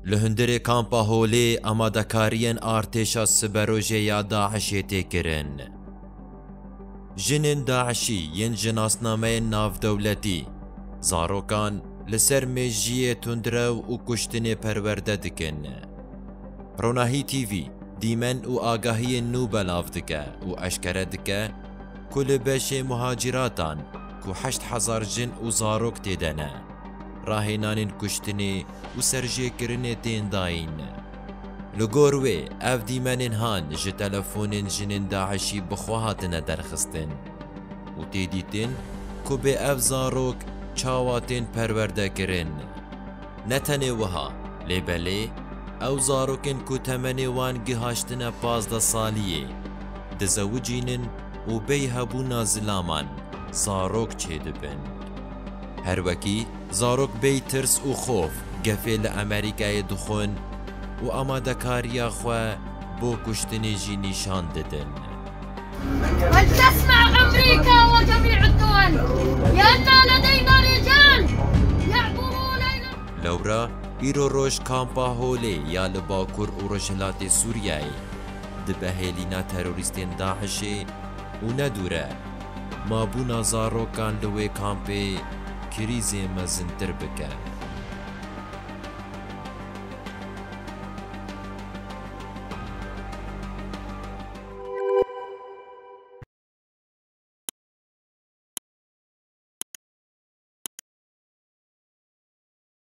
لهندري كامبا هولي اما دكاريان ارتشا سبروجي يا داعش يتكرن جنن داعشي ين جناسنامين ناف دولتي زاروكان لسر مجيه تندرو و كشتني پرورده دكن روناهي تي في ديمن و آگاهي نو بلاف دكه و اشكره دكه كل بشه مهاجراتان كو 8000 جن و زاروك تيدنه راهنانين كشتني و سرجي كرني تين داين لگوروي اف ديمنين هان جي تلفونين جنين داعشي بخواهاتنا درخستن و تيديتن كو بي اف زاروك چاواتين پرورده کرن نتنه وها لبلي او زاروكن كو تمني وان گهاشتنا 15 ساليه دزوجينن و بيهبونا زلامان زاروك چه دبن هر وكي زاروك بي ترس و خوف گفه لأمريكا دخون و امادكاريا خوا بو كشتني جي نشان ددن ولتسمع أمريكا وجميع الدول لأن لدينا رجال يعبروا ليلا لورا إيرو روش كامبا هولي يا لباكور و رجلات سورياي دبهيلينا تيروريستين داعشي و ندوره ما بونا زاروكان لوي كامبي كريزي مزنتر بكن